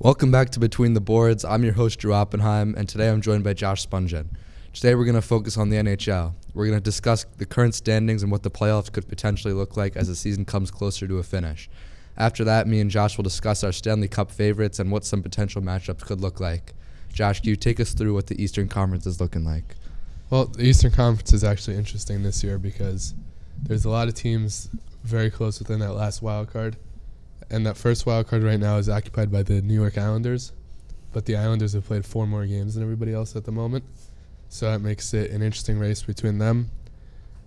Welcome back to Between the Boards. I'm your host, Drew Oppenheim, and today I'm joined by Josh Shpungin. Today we're going to focus on the NHL. We're going to discuss the current standings and what the playoffs could potentially look like as the season comes closer to a finish. After that, me and Josh will discuss our Stanley Cup favorites and what some potential matchups could look like. Josh, can you take us through what the Eastern Conference is looking like? Well, the Eastern Conference is actually interesting this year because there's a lot of teams very close within that last wild card. And that first wild card right now is occupied by the New York Islanders. But the Islanders have played 4 more games than everybody else at the moment. So that makes it an interesting race between them.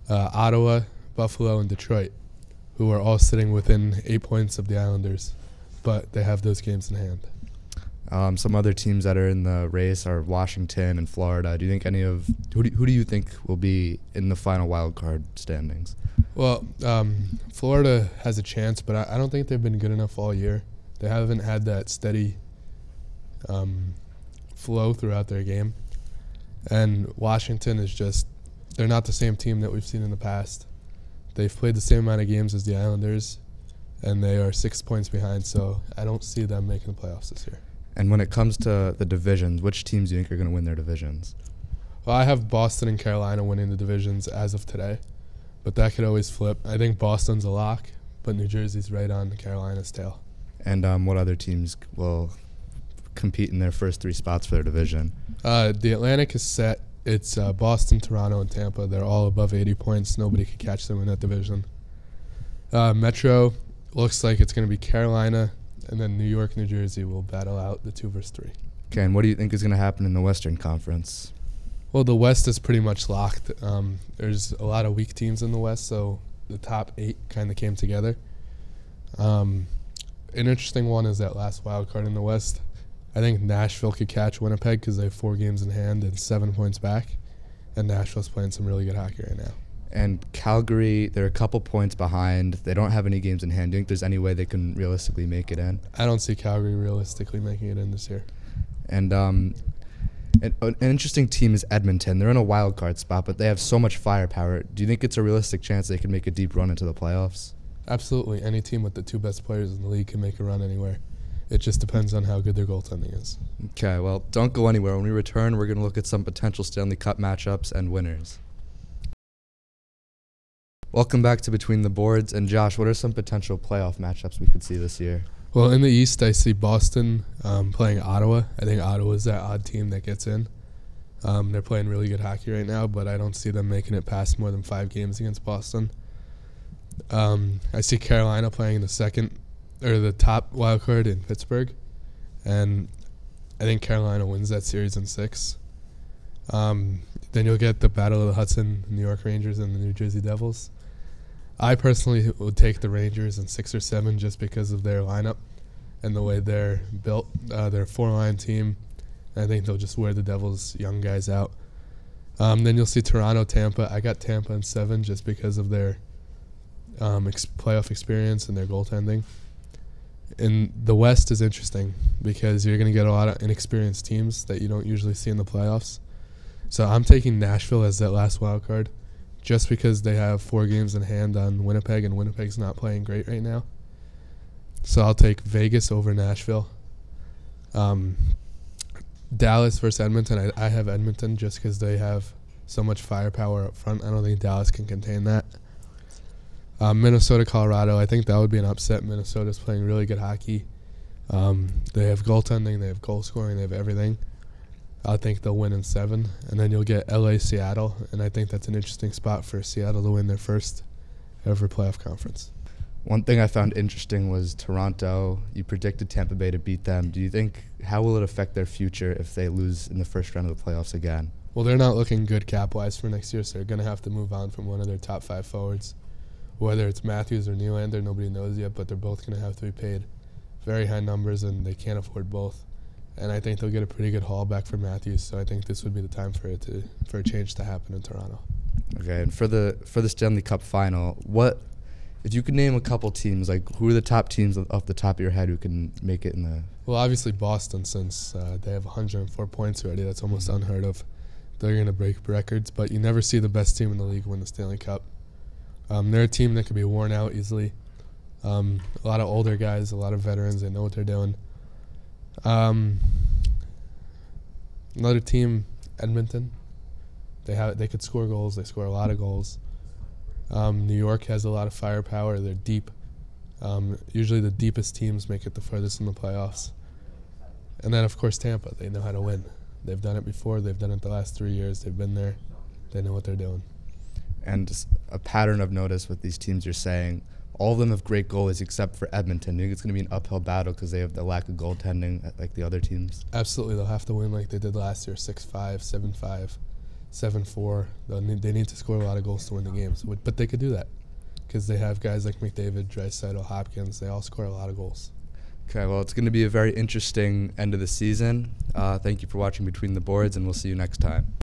Ottawa, Buffalo, and Detroit, who are all sitting within 8 points of the Islanders. But they have those games in hand. Some other teams that are in the race are Washington and Florida. Do you think who do you think will be in the final wild card standings? Well, Florida has a chance, but I don't think they've been good enough all year. They haven't had that steady flow throughout their game. And Washington is they're not the same team that we've seen in the past. They've played the same amount of games as the Islanders, and they are 6 points behind, so I don't see them making the playoffs this year. And when it comes to the divisions, which teams do you think are going to win their divisions? Well, I have Boston and Carolina winning the divisions as of today, but that could always flip. I think Boston's a lock, but New Jersey's right on Carolina's tail. And what other teams will compete in their first 3 spots for their division? The Atlantic is set. It's Boston, Toronto, and Tampa. They're all above 80 points. Nobody could catch them in that division. Metro looks like it's going to be Carolina, and then New York, New Jersey will battle out the 2 versus 3. Okay, and what do you think is going to happen in the Western Conference? Well, the West is pretty much locked. There's a lot of weak teams in the West, so the top 8 kind of came together. An interesting one is that last wild card in the West. I think Nashville could catch Winnipeg because they have 4 games in hand and 7 points back, and Nashville's playing some really good hockey right now. And Calgary, they're a couple points behind. They don't have any games in hand. Do you think there's any way they can realistically make it in? I don't see Calgary realistically making it in this year. And an interesting team is Edmonton. They're in a wild card spot, but they have so much firepower. Do you think it's a realistic chance they can make a deep run into the playoffs? Absolutely. Any team with the 2 best players in the league can make a run anywhere. It just depends on how good their goaltending is. Okay, well, don't go anywhere. When we return, we're going to look at some potential Stanley Cup matchups and winners. Welcome back to Between the Boards. And Josh, what are some potential playoff matchups we could see this year? Well, in the East, I see Boston playing Ottawa. I think Ottawa is that odd team that gets in. They're playing really good hockey right now, but I don't see them making it past more than 5 games against Boston. I see Carolina playing the top wild card in Pittsburgh, and I think Carolina wins that series in 6. Then you'll get the Battle of the Hudson, New York Rangers and the New Jersey Devils. I personally would take the Rangers in 6 or 7 just because of their lineup and the way they're built. They're a 4-line team, and I think they'll just wear the Devils' young guys out. Then you'll see Toronto, Tampa. I got Tampa in 7 just because of their playoff experience and their goaltending. And the West is interesting because you're going to get a lot of inexperienced teams that you don't usually see in the playoffs. So I'm taking Nashville as that last wild card just because they have 4 games in hand on Winnipeg, and Winnipeg's not playing great right now. So I'll take Vegas over Nashville. Dallas versus Edmonton. I have Edmonton just because they have so much firepower up front. I don't think Dallas can contain that. Minnesota, Colorado. I think that would be an upset. Minnesota's playing really good hockey. They have goaltending. They have goal scoring. They have everything. I think they'll win in 7. And then you'll get LA, Seattle. And I think that's an interesting spot for Seattle to win their first ever playoff conference. One thing I found interesting was Toronto. You predicted Tampa Bay to beat them. Do you think, how will it affect their future if they lose in the first round of the playoffs again? Well, they're not looking good cap-wise for next year, so they're going to have to move on from one of their top 5 forwards. Whether it's Matthews or Nylander, nobody knows yet, but they're both going to have to be paid very high numbers, and they can't afford both. And I think they'll get a pretty good haul back for Matthews, so I think this would be the time for a change to happen in Toronto. Okay, and for the Stanley Cup final, if you could name a couple teams, like who are the top teams off the top of your head who can make it in the? Well, obviously Boston, since they have 104 points already. That's almost unheard of. They're going to break records, but you never see the best team in the league win the Stanley Cup. They're a team that could be worn out easily. A lot of older guys, a lot of veterans. They know what they're doing. Another team, Edmonton. They could score goals. They score a lot of goals. New York has a lot of firepower. They're deep. Usually the deepest teams make it the furthest in the playoffs. And then, of course, Tampa. They know how to win. They've done it before. They've done it the last 3 years. They've been there. They know what they're doing. And just a pattern I've noticed with these teams you're saying, all of them have great goalies except for Edmonton. You think it's going to be an uphill battle because they have the lack of goaltending like the other teams? Absolutely. They'll have to win like they did last year, 6-5, 7-5, 7-4. They need to score a lot of goals to win the games. But they could do that because they have guys like McDavid, Draisaitl, Hopkins. They all score a lot of goals. Okay, well, it's going to be a very interesting end of the season. Thank you for watching Between the Boards, and we'll see you next time.